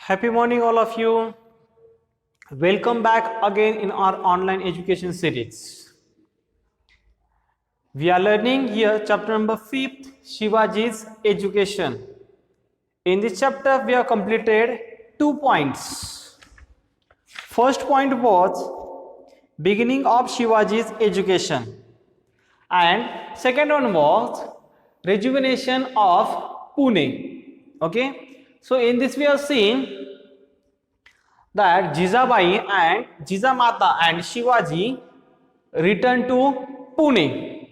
Happy morning, all of you. Welcome back again in our online education series. We are learning here chapter number 5th, Shivaji's education. In this chapter, we have completed 2 points. First point was beginning of Shivaji's education, and second one was rejuvenation of Pune. Okay, so in this we have seen that Jizabai and Jizamata and Shivaji returned to Pune.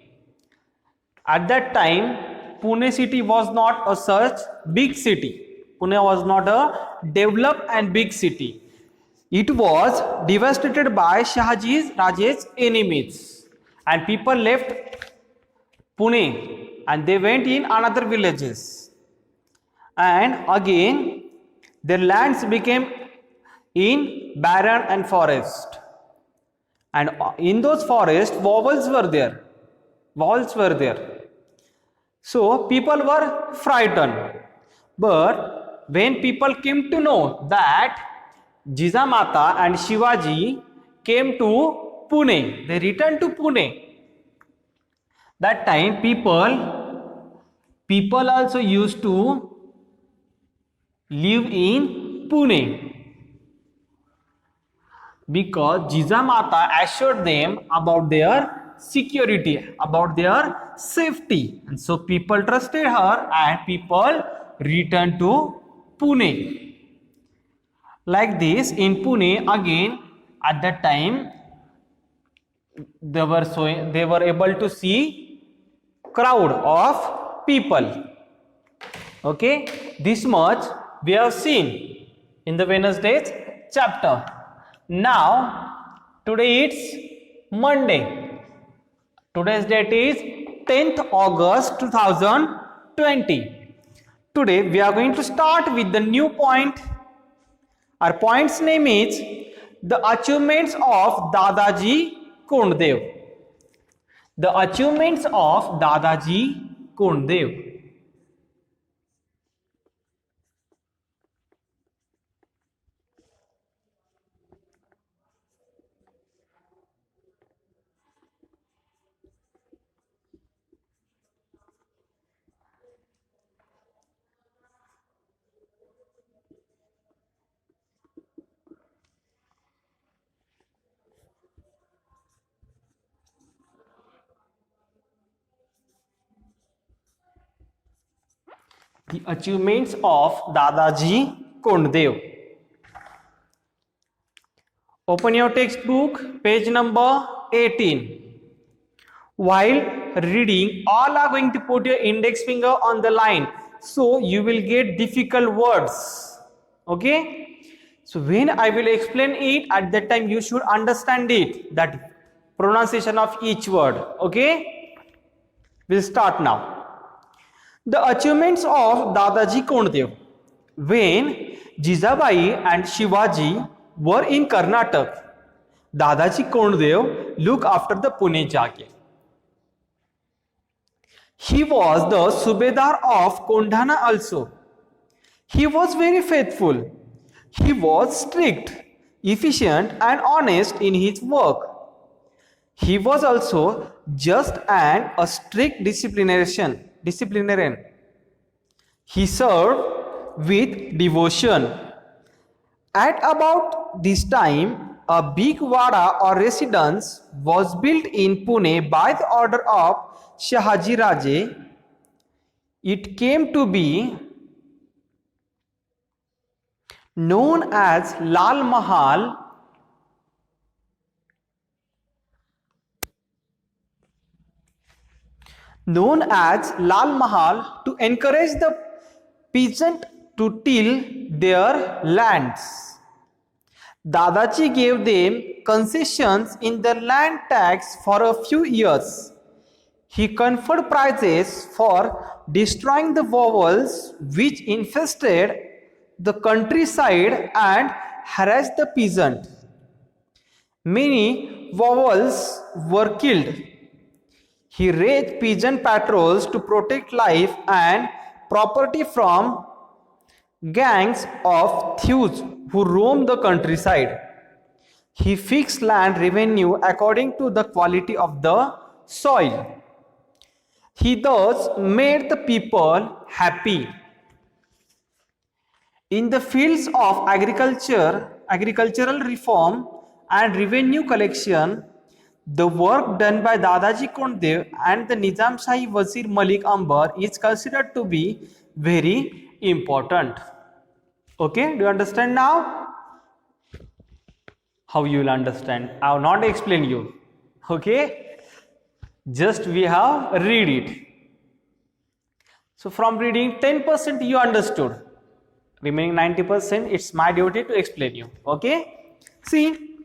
At that time, Pune city was not a such big city. Pune was not a developed and big city. It was devastated by Shahaji Raje's enemies, and people left Pune and they went in another villages. And again, their lands became in barren and forest, and in those forests walls were there. So people were frightened. But when people came to know that Jizamata and Shivaji came to Pune, they returned to Pune. That time people also used to live in Pune, because Jizamata assured them about their security, about their safety, and so people trusted her and people returned to Pune. Like this, in Pune again, at that time they were able to see crowd of people. Okay, this much we have seen in the Wednesday's chapter. Now, today it's Monday. Today's date is 10th August 2020. Today we are going to start with the new point. Our point's name is the achievements of Dadaji Konddev. The achievements of Dadaji Konddev. The achievements of Dadaji Konddev. Open your textbook, page number 18. While reading, all are going to put your index finger on the line, so you will get difficult words. Okay? So when I will explain it, at that time you should understand it, that pronunciation of each word. Okay? We'll start now. The achievements of Dadaji Konddev. When Jizabai and Shivaji were in Karnataka, Dadaji Konddev looked after the Pune Jagir. He was the Subedar of Kondhana also. He was very faithful. He was strict, efficient and honest in his work. He was also just and a strict disciplinarian. He served with devotion. At about this time, a big vada or residence was built in Pune by the order of Shahaji Raje. It came to be known as Lal Mahal. To encourage the peasant to till their lands. Dadaji gave them concessions in the land tax for a few years. He conferred prizes for destroying the vowels which infested the countryside and harassed the peasant. Many vowels were killed. He raised peasant patrols to protect life and property from gangs of thieves who roamed the countryside. He fixed land revenue according to the quality of the soil. He thus made the people happy. In the fields of agricultural reform and revenue collection, the work done by Dadaji Konddev and the Nizam Shahi Wazir Malik Ambar is considered to be very important. Okay, do you understand now? How you will understand? I will not explain you. Okay, just we have read it. So from reading 10% you understood. Remaining 90% it's my duty to explain you. Okay, see,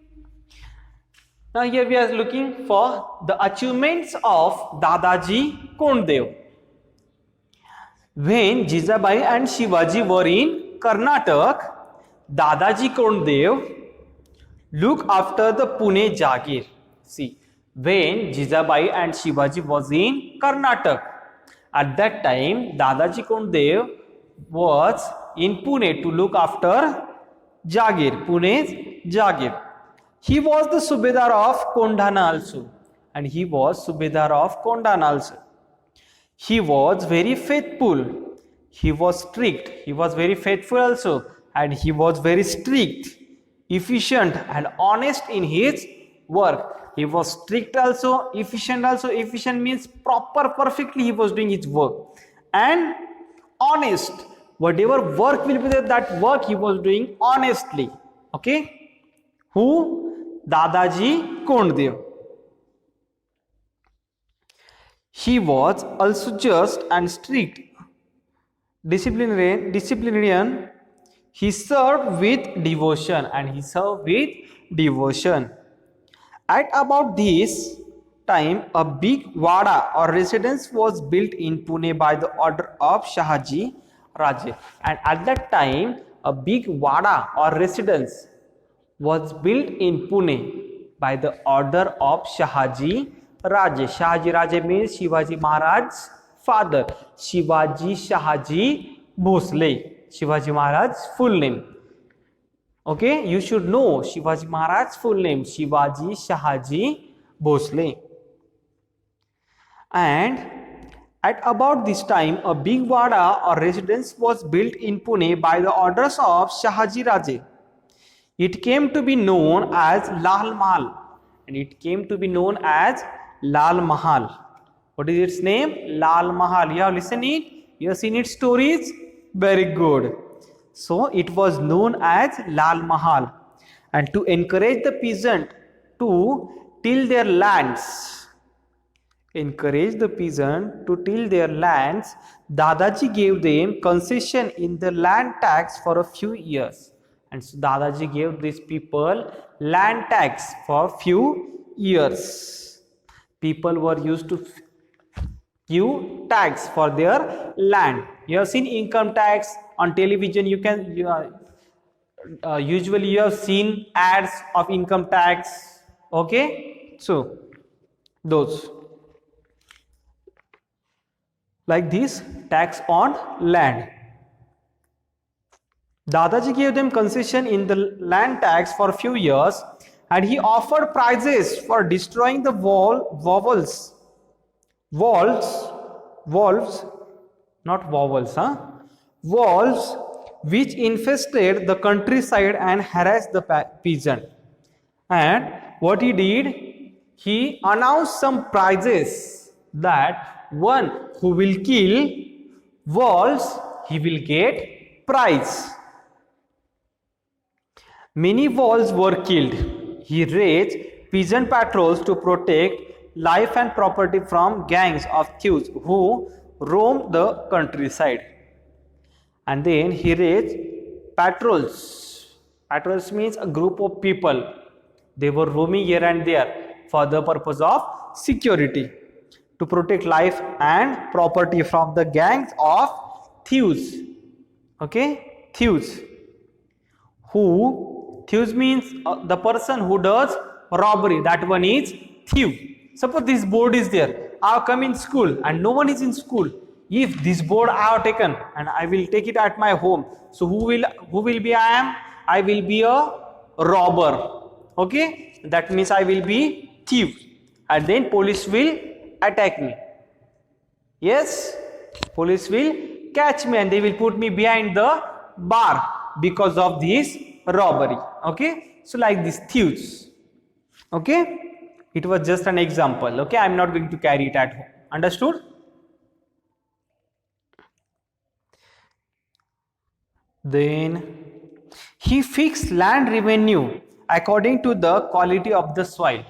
now here we are looking for the achievements of Dadaji Konddev. When Jijabai and Shivaji were in Karnataka, Dadaji Konddev looked after the Pune Jagir. See, when Jijabai and Shivaji was in Karnataka, at that time Dadaji Konddev was in Pune to look after Jagir, Pune's Jagir. He was the Subedar of Kondhana also, and he was Subedar of Kondhana also. He was very faithful. He was strict. He was very faithful also, and he was very strict, efficient, and honest in his work. He was strict also, efficient also. Efficient means proper, perfectly he was doing his work, and honest. Whatever work will be there, that work he was doing honestly. Okay? Who? Dadaji Konddev. He was also just and strict, disciplinarian. He served with devotion, and he served with devotion. At about this time, a big wada or residence was built in Pune by the order of Shahaji Raje. And at that time, a big wada or residence was built in Pune by the order of Shahaji Raje. Shahaji Raje means Shivaji Maharaj's father. Shivaji Shahaji Bhosle. Shivaji Maharaj's full name. Okay, you should know Shivaji Maharaj's full name. Shivaji Shahaji Bhosle. And at about this time, a big wada or residence was built in Pune by the orders of Shahaji Raje. It came to be known as Lal Mahal, and it came to be known as Lal Mahal. What is its name? Lal Mahal. You have listened it? You have seen its stories? Very good. So it was known as Lal Mahal. And to encourage the peasant to till their lands, Dadaji gave them concession in the land tax for a few years. And so Dadaji gave these people land tax for few years. People were used to give tax for their land. You have seen income tax on television. Usually you have seen ads of income tax. Okay, so those like this tax on land. Dadaji gave them concession in the land tax for a few years, and he offered prizes for destroying the walls, which infested the countryside and harassed the peasant. And what he did, he announced some prizes that one who will kill walls, he will get prize. Many walls were killed. He raised peasant patrols to protect life and property from gangs of thieves who roamed the countryside. And then he raised patrols. Patrols means a group of people. They were roaming here and there for the purpose of security, to protect life and property from the gangs of thieves. Okay, thieves. Thieves means the person who does robbery. That one is thief. Suppose this board is there. I come in school and no one is in school. if this board I have taken and I will take it at my home, so who will be I will be a robber. Okay, that means I will be thief, and then police will attack me. Yes, police will catch me and they will put me behind the bar because of this robbery. Okay, so like these thieves. Okay, it was just an example. Okay, I am not going to carry it at home. Understood? Then he fixed land revenue according to the quality of the soil.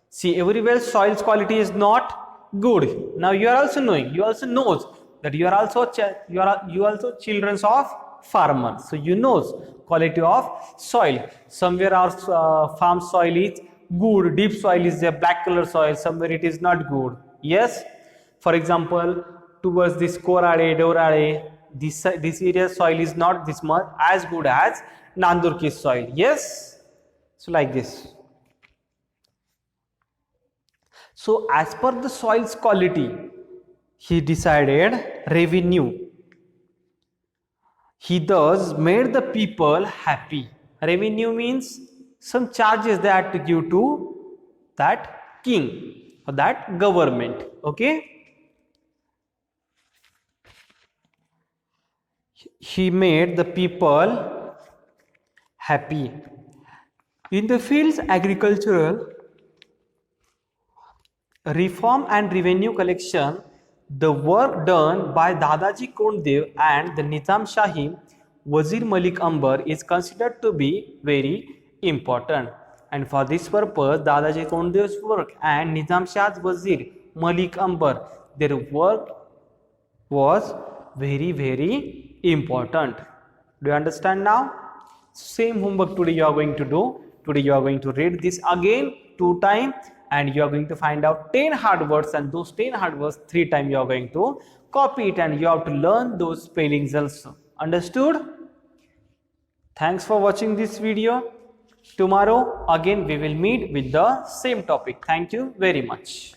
See, everywhere soil's quality is not good. Now you are also knowing, you also knows that you are also children of farmers, so you knows quality of soil. Somewhere our farm soil is good, deep soil is a black color soil, somewhere it is not good. Yes, for example, towards this Korade, Dorade, this area soil is not this much as good as Nandurki soil. Yes, so like this. So as per the soil's quality, he decided revenue. He thus made the people happy. Revenue means some charges they had to give to that king or that government. Okay, he made the people happy. In the fields agricultural reform and revenue collection, the work done by Dadaji Konddev and the Nizam Shahi Wazir Malik Ambar is considered to be very important. And for this purpose, Dadaji Konddev's work and Nizam Shah's Wazir Malik Ambar, their work was very important. Do you understand now? Same homework today you are going to do. Today you are going to read this again 2 times and you are going to find out 10 hard words, and those 10 hard words 3 times you are going to copy it and you have to learn those spellings also. Understood? Thanks for watching this video. Tomorrow again we will meet with the same topic. Thank you very much.